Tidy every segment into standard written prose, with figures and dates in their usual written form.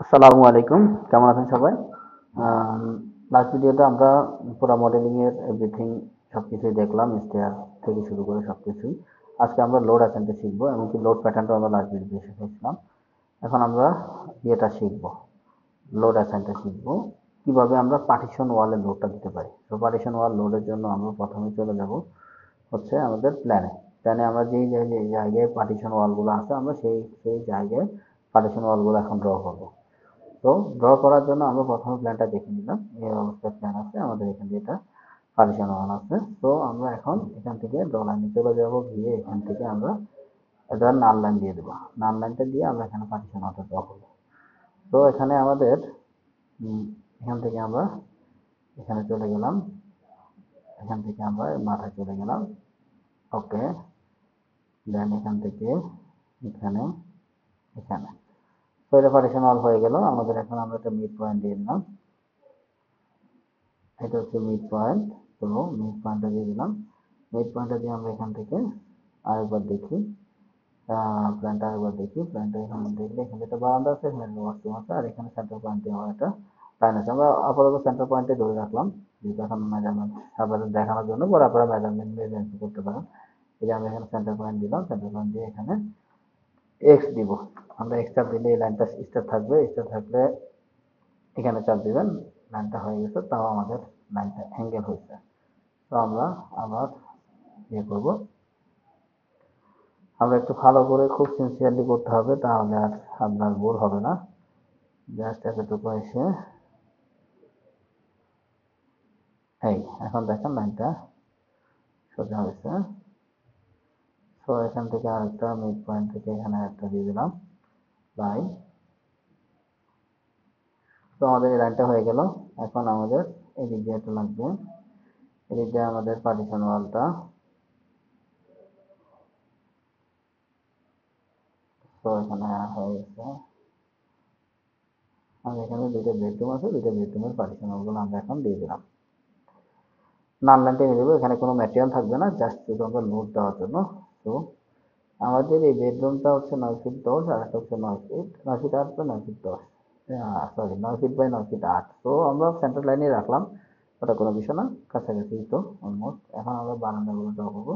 আসসালামু আলাইকুম, কেমন আছেন সবাই? লাস্ট ভিডিওতে আমরা পুরা মডেলিং এর এভরিথিং সবকিছুই দেখলাম, স্টেয়ার থেকে শুরু করে সবকিছুই। আজকে আমরা লোড অ্যাসেন্টে শিখবো, এমনকি লোড প্যাটার্নটাও আমরা লাস্ট ভিডিওতে শিখেছিলাম। এখন আমরা ইয়েটা শিখবো, লোড অ্যাসেন্টে শিখবো কিভাবে আমরা পার্টিশন ওয়ালে লোডটা দিতে পারি। তো পার্টিশন ওয়াল লোডের জন্য আমরা প্রথমে চলে যাব হচ্ছে আমাদের প্ল্যানে আমরা যেই যে জায়গায় পার্টিশন ওয়ালগুলো আছে আমরা সেই সেই জায়গায় পার্টিশন ওয়ালগুলো এখন ড্র করবো। তো ড্র করার জন্য আমরা প্রথমে প্ল্যানটা দেখে নিলাম, এই অবস্থায় প্ল্যান আছে আমাদের এখানে, যেটা পার্টিশন ওয়াল আছে। তো আমরা এখন এখান থেকে ড্র লাইনে চলে যাব, গিয়ে এখান থেকে আমরা এটা নাল লাইন দিয়ে দেবো। নাল লাইনটা দিয়ে আমরা এখানে পার্টিশন ওয়ালটা ড্র করবো। তো এখানে আমাদের এখান থেকে আমরা এখানে চলে গেলাম, এখান থেকে আমরা মাথায় চলে গেলাম। ওকে, দেন এখান থেকে এখানে এখানে তো এটা পার্টিশন ওয়াল হয়ে গেল আমাদের। এখন আমরা একটা মিড পয়েন্ট দিয়ে দিলাম, এটা হচ্ছে মিড পয়েন্ট। তো মিড পয়েন্টটা দিয়ে দিলাম। মিড পয়েন্টটা দিয়ে আমরা এখান থেকে আরেকবার দেখি, প্ল্যানটা আরেকবার দেখি। প্ল্যানটা এখানে দেখলে এখানে একটা বারান্দা আছে, এখানে একটা ওয়াশরুম আছে, আর এখানে সেন্টার পয়েন্টে আমার একটা লাইন আছে। আমরা আপাতত সেন্টার পয়েন্টে ধরে রাখলাম, যেহেতু এখন মেজারমেন্ট আপনাদের দেখানোর জন্য, পরে আপনারা মেজারমেন্ট করতে পারেন। এই যে আমরা এখানে সেন্টার পয়েন্ট দিলাম, সেন্টার পয়েন্ট দিয়ে এখানে এক্স দিব। আমরা এক্স চাপ দিলে এই লাইনটা স্টার থাকবে, স্টার থাকলে এখানে চাপ দিবেন, লাইনটা হয়ে গেছে। তাও আমাদের লাইনটা অ্যাঙ্গেল হয়েছে। তো আমরা আবার ইয়ে করবো, আমরা একটু ভালো করে খুব সিনসিয়ারলি করতে হবে, তাহলে আর আপনার ভুল হবে না। জাস্ট এতটুকু এসে এই এখন দেখেন লাইনটা সোজা হয়েছে। তো এখান থেকে আরেকটা মিড পয়েন্ট থেকে এখানে একটা দিয়ে দিলাম লাইন। তো আমাদের এই লাইনটা হয়ে গেল। এখন আমাদের এদিক দিয়ে একটা লাগবে, এদিক দিয়ে আমাদের পার্টিশন ওয়ালটা। তো এখানে হয়ে গেছে। আর এখানে দুইটা বেডরুম আছে, দুইটা বেডরুমের পার্টিশন ওয়ালগুলো আমরা এখন দিয়ে দিলাম। নাল লাইনটা নিয়ে দেবো, এখানে কোনো ম্যাটেরিয়াল থাকবে না, জাস্ট শুধু আমরা লোড দেওয়ার জন্য। তো আমাদের এই বেডরুমটা হচ্ছে 9 ফিট 10, আর একটা হচ্ছে 9 ফিট, 9 ফিট 8 বা 9 feet 10, sorry 9 feet by 9 feet 8। তো আমরা সেন্টার লাইনে রাখলাম, ওটা কোনো বিষয় না, কাছাকাছি তো অলমোস্ট। এখন আমরা বারান্দাগুলো ড্র করবো।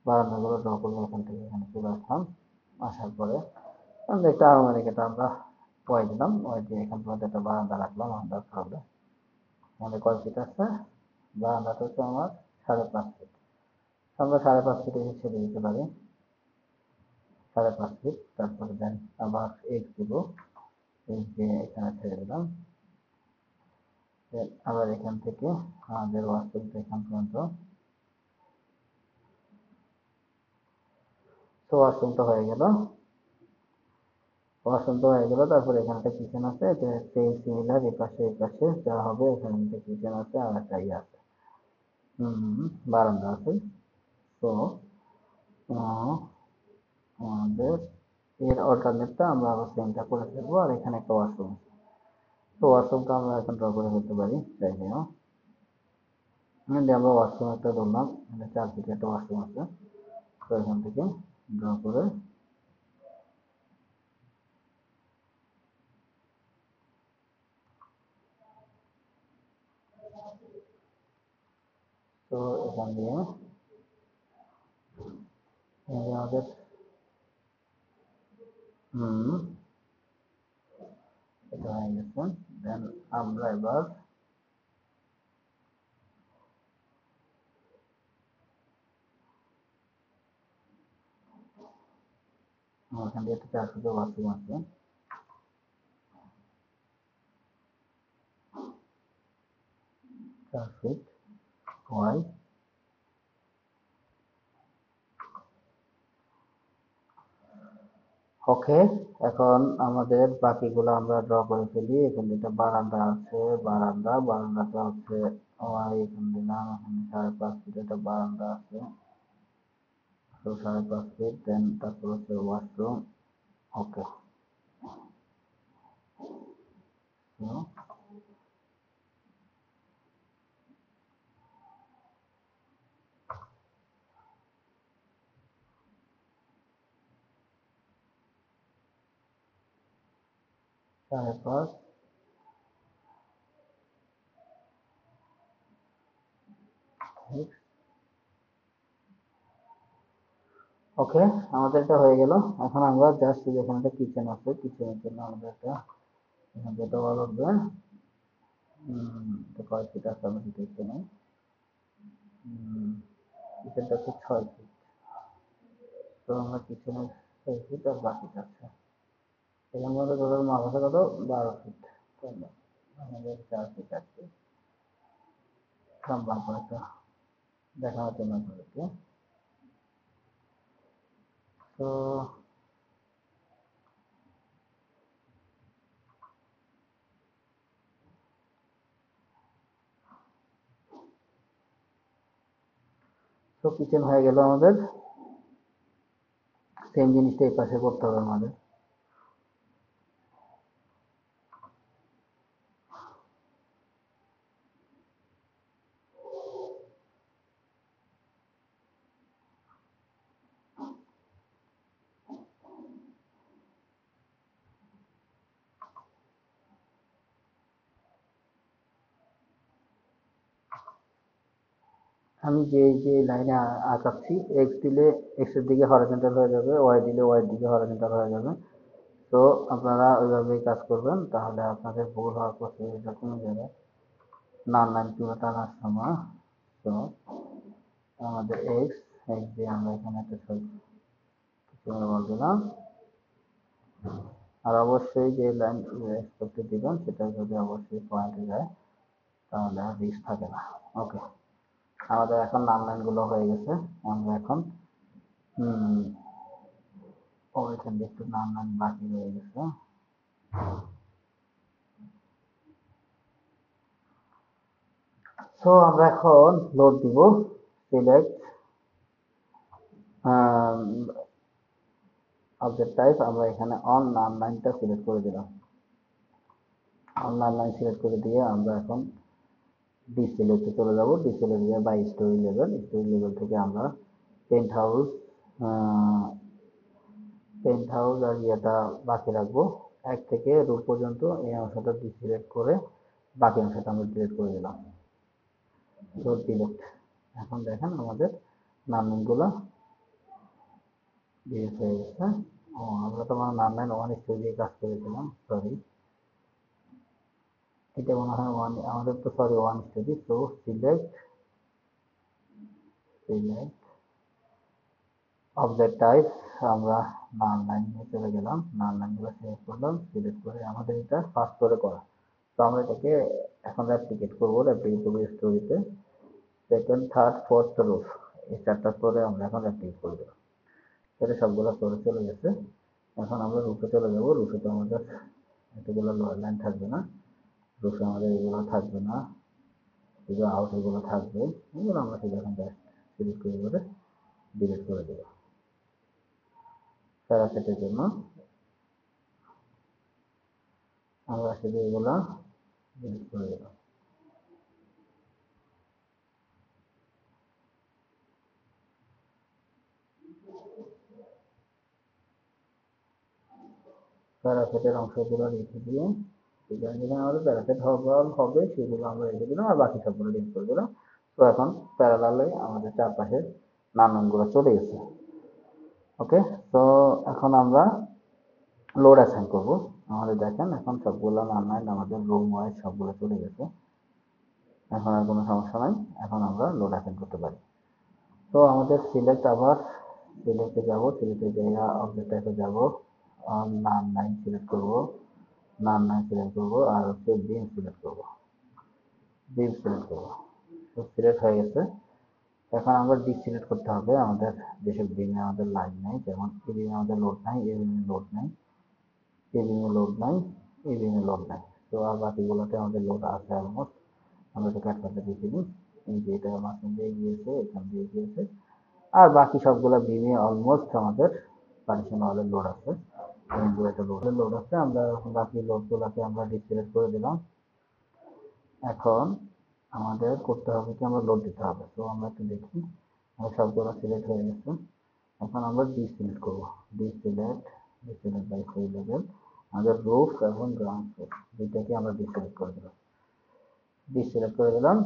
বারান্দাগুলো ড্র করবো, এখান থেকে এখানে চলে আসলাম। আসার পরে আমরা একটা আলমারি, এটা আমরা ওয়াই দিলাম, ওয়াই দিয়ে এখান পর্যন্ত একটা বারান্দা রাখলাম। আমরা তাহলে আমাদের কয় ফিট আছে, বারান্দাটা হচ্ছে আমার 5.5 ফিট। আমরা 5.5 ফিট ছেড়ে দিতে পারি, 5.5 ফিট। তারপরে দেন আবার এক দিব, এক দিয়ে এখানে ছেড়ে দিলাম। আবার এখান থেকে আমাদের ওয়াশরুমটা এখান পর্যন্ত। তো ওয়াশরুমটা হয়ে গেল, ওয়াশরুমটা হয়ে গেল। তারপরে এখানে একটা কিচেন আছে, এটা সেম সিমিলার, এই পাশে যা হবে, এখানে একটা কিচেন আছে আর একটা ইয়ে আছে, বারান্দা আছে। তো আমাদের এর অল্টারনেটটা আমরা আবার সেমটা করে ফেলবো, আর এখানে একটা ওয়াশরুম। তো ওয়াশরুমটা আমরা এখন ড্র করে ফেলতে পারি চাইলেও। আমরা ওয়াশরুম একটা ধরলাম, এটা 4 ফিট একটা ওয়াশরুম আছে। তো এখান থেকে ড্র করে, তো এখান দিয়ে আমাদের হুম এটা হয়ে গেছে। দেন আমরা এবার এখান দিয়ে একটা 4 ফিট ওয়াশরুম আছে। 4 ফিট ওয়াই। ওকে, এখন আমাদের বাকিগুলো আমরা ড্র করে ফেলি। এখানে একটা বারান্দা আছে, বারান্দাটা হচ্ছে ওয়াই, এখানে দিলাম। এখানে 5.5 ফিট একটা বারান্দা আছে, তো 5.5 ফিট। দেন তারপর হচ্ছে ওয়াশরুম। ওকে, তারপর ওকে, আমাদের এটা হয়ে গেল। এখন আমরা জাস্ট যেখানে একটা কিচেন আছে, কিচেনের জন্য আমাদের একটা এখান থেকে দেওয়াল উঠবে। এটা কয় ফিট আছে আমি দেখতে নেই। কিচেনটা হচ্ছে 6 ফিট। তো আমরা কিচেনের 6 ফিট আর বাকি আছে এখানে মধ্যে টোটাল মাপ আছে কত, 12 ফিট। আমাদের 4 ফিট আছে লম্বা করে একটা দেখানোর জন্য আপনাদেরকে। তো কিচেন হয়ে গেল আমাদের। সেম জিনিসটা এই পাশে করতে হবে আমাদের। আমি যে যে লাইনে আঁকাচ্ছি, এক্স দিলে এক্স এর দিকে হরিজন্টাল হয়ে যাবে, ওয়াই দিলে ওয়াই এর দিকে হরিজন্টাল হয়ে যাবে। তো আপনারা ওইভাবেই কাজ করবেন, তাহলে আপনাদের ভুল হওয়ার পসিবিলিটি কমে যাবে নান লাইন পুরো টানার সময়। তো আমাদের এক্স এক্স দিয়ে আমরা এখানে একটা ছবি কিছু বল দিলাম। আর অবশ্যই যে লাইন এক্স করতে দিবেন সেটা যদি অবশ্যই পয়েন্টে যায় তাহলে আর রিস্ক থাকে না। ওকে, আমাদের এখন নাম লাইন গুলো হয়ে গেছে। আমরা এখন ওইখান দিয়ে একটু নাম লাইন বাকি রয়ে গেছে। তো আমরা এখন লোড দিব। সিলেক্ট অবজেক্ট টাইপ, আমরা এখানে অন নাম লাইনটা সিলেক্ট করে দিলাম। অন নাম লাইন সিলেক্ট করে দিয়ে আমরা এখন ডিসপ্লেতে চলে যাব। ডিসপ্লে বাই স্টোরি লেভেল থেকে আমরা পেন্ট হাউস আর ইয়েটা বাকি রাখবো। 1 থেকে রুট পর্যন্ত এই অংশটা ডিসিলেক্ট করে বাকি অংশটা আমরা ডিলিট করে দিলাম। Root delete. এখন দেখেন আমাদের নামগুলো ডিলিট হয়ে গেছে। ও, আমরা তো আমার নাম লাইন 1 দিয়ে কাজ করেছিলাম, সরি। এটা মনে হয় 1, আমাদের তো সরি 1 স্টোরি। তো সিলেক্ট অবজেক্ট টাইপ, আমরা নাল লাইন নিয়ে চলে গেলাম। নাল লাইনগুলো সিলেক্ট করলাম, সিলেক্ট করে আমাদের এটা ফার্স্ট করে করা। তো আমরা এটাকে এখন রেপ্লিকেট করবো, রেপ্লিকেট করবো স্টোরিতে। সেকেন্ড, থার্ড, ফোর্থ রুফ, এই 4টা স্তরে আমরা এখন রেপ্লিকেট করবো। সেটা সবগুলো স্তরে চলে গেছে। এখন আমরা রুফে চলে যাবো। রুফে তো আমাদের এতগুলো লোয়ার লাইন থাকবে না, রুফে আমাদের এগুলো থাকবে না, শুধু আউট এগুলো থাকবে। এগুলো আমরা শুধু এখন সিলেক্ট করে ডিলিট করে দেবো প্যারাসেটের জন্য। আমরা শুধু এগুলা ডিলিট করে দিলাম। প্যারাসেটের অংশগুলো রেখে দিয়ে যেখানে আমাদের প্যারাসেট হবে সেগুলো আমরা রেখে দিলাম, আর বাকি সবগুলো ডিলিট করে দিলাম। তো এখন প্যারালালে আমাদের চারপাশের নামগুলো চলে গেছে। ওকে, তো এখন আমরা লোড অ্যাসাইন করবো। আমাদের দেখেন এখন সবগুলো নাম আমাদের রুম ওয়াইজ সবগুলো চলে গেছে। এখন আর কোনো সমস্যা নাই, এখন আমরা লোড অ্যাসাইন করতে পারি। তো আমাদের সিলেক্ট, আবার সিলেক্টে যাব, সিলেক্টের জায়গা অবজেক্ট টাইপে যাব, নাম লাইন সিলেক্ট করব, নাম লাইন সিলেক্ট করব, আর হচ্ছে বিম সিলেক্ট করব, বিম সিলেক্ট করব। তো সিলেক্ট হয়ে গেছে। এখন আমরা ডিসিলেক্ট করতে হবে আমাদের যেসব বিমে আমাদের লাইন নেই, যেমন এই বিমে আমাদের লোড নাই, এই বিমে লোড নাই, এই বিমে লোড নাই, এই বিমে লোড নাই। তো আর বাকিগুলোতে আমাদের লোড আছে অলমোস্ট। আমরা এটা কাট করতে দিয়েছি, এই যে এটা মাঝখান দিয়ে গিয়েছে, এখান দিয়ে গিয়েছে। আর বাকি সবগুলো বিমে অলমোস্ট আমাদের পার্টিশন ওয়ালের লোড আছে। লোড আছে, আমরা বাকি লোডগুলোকে আমরা ডিসিলেক্ট করে দিলাম। এখন আমাদের করতে হবে কি, আমরা লোড দিতে হবে। তো আমরা একটু দেখি, আমার সবগুলো সিলেক্ট হয়ে গেছে। এখন আমরা ডিসিলেক্ট করবো। ডিসিলেক্ট বাই সেই লেভেল, আমাদের রুফ এবং গ্রাউন্ড ফ্লোর দুইটাকে আমরা ডিসিলেক্ট করে দিলাম।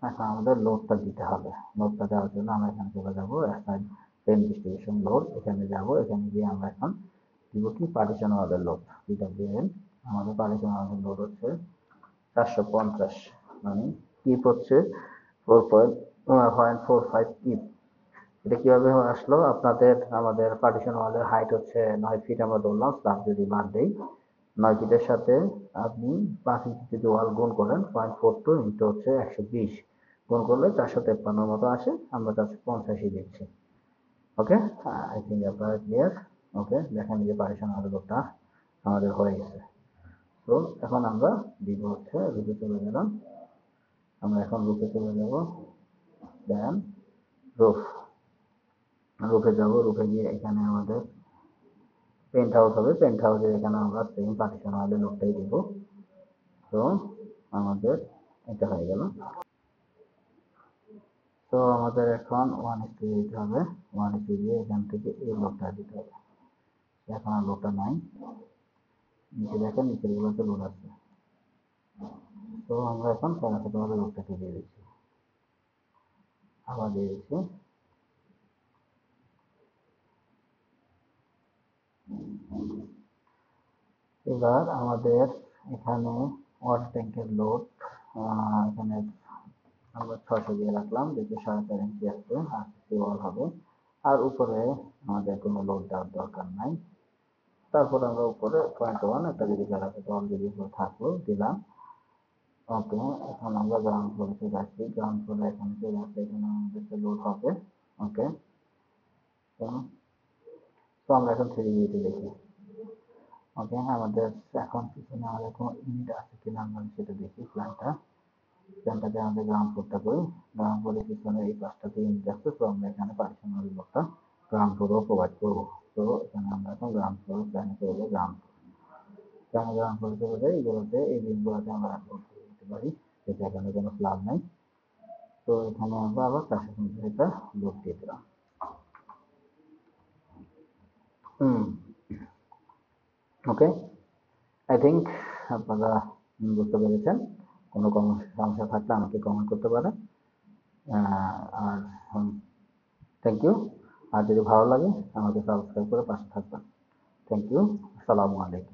এখন আমাদের লোডটা দিতে হবে। লোডটা দেওয়ার জন্য আমরা এখানে চলে যাবো, অ্যাসাইন পেন ডিস্ট্রিবিউশন লোড, এখানে যাব। এখানে গিয়ে আমরা এখন দিব কি পার্টিশন ওয়ালের লোড, পিডব্লিউএল। আমাদের পার্টিশন ওয়ালের লোড হচ্ছে 450, মানে কিপ হচ্ছে 4.45 কিপ। এটা কিভাবে আসলো? আমাদের পার্টিশন ওয়ালের হাইট হচ্ছে 9 ফিট, আমরা ধরলাম, স্ল্যাব যদি বাদ দেই 9 ফিটের সাথে আপনি 5 ইঞ্চি যদি ওয়াল গুণ করেন 0.42 ইন্টু হচ্ছে 120 গুণ করলে 453 মতো আসে। আমরা 485 দিচ্ছি। ওকে, আই থিঙ্ক আপনারা ক্লিয়ার। ওকে, দেখেন যে পার্টিশন ওয়ালের লোডটা আমাদের হয়ে গেছে। তো এখন আমরা দিব হচ্ছে রুপে চলে গেলাম। আমরা এখন রুপে চলে যাব, দেন রুফ, রুফে যাব। রুফে গিয়ে এখানে আমাদের পেন্ট হাউস হবে। পেন্ট হাউসে এখানে আমরা সেম পার্টিশন ওয়ালের লোডটাই দিব। তো আমাদের এটা হয়ে গেল। তো আমাদের এখন 1:2 দিতে হবে। 1:2 দিয়ে এখান থেকে এই লোডটা দিতে হবে। এখন আর লোডটা নাই, নিচে দেখেন নিচের গুলোতে লোড আছে। তো আমরা এখন প্যারাসিটামলের লোডটাকে দিয়ে দিচ্ছি, আবার দিয়ে দিচ্ছি। এবার আমাদের এখানে ওয়াটার ট্যাঙ্কের লোড, এখানে আমরা 600 দিয়ে রাখলাম, যেহেতু 4.5 ইঞ্চি আছে, আরসিসি ওয়াল হবে। আর উপরে আমাদের কোনো লোড দেওয়ার দরকার নাই। তারপর আমরা উপরে 0.1 একটা যদি প্যারাসিটামল ওয়াল যদি থাকলো দিলাম। ওকে, এখন আমরা গ্রাউন্ড ফ্লোরে চলে আসছি। গ্রাউন্ড ফ্লোরে এখানে চলে আসছে, এখানে আমাদের লোড হবে। ওকে, তো আমরা এখন 3D দেখি। ওকে, আমাদের এখন পিছনে আমাদের কোনো ইউনিট আছে কিনা আমরা সেটা দেখি। প্ল্যানটাতে আমাদের গ্রাউন্ড ফ্লোরটা করি। গ্রাউন্ড ফ্লোরের পিছনে এই পাঁচটাতে ইউনিট আছে। তো আমরা এখানে পার্টিশনাল ব্লকটা গ্রাউন্ড ফ্লোরও প্রোভাইড করবো। তো এখানে আমরা এখন গ্রাউন্ড ফ্লোর প্ল্যানে চলে যাই। গ্রাউন্ড ফ্লোরে চলে যাই, এগুলোতে এই বিমগুলোতে আমরা দিতে পারি, যেটা এখানে কোনো স্ল্যাব নাই। তো এখানে আমরা আবার 450 লোড দিয়ে দিলাম। ওকে, আই থিঙ্ক আপনারা বুঝতে পেরেছেন। কোনো সমস্যা থাকলে আমাকে কমেন্ট করতে পারেন। আর থ্যাংক ইউ। আর যদি ভালো লাগে আমাকে সাবস্ক্রাইব করে পাশে থাকবেন। Thank you. আসসালামু আলাইকুম।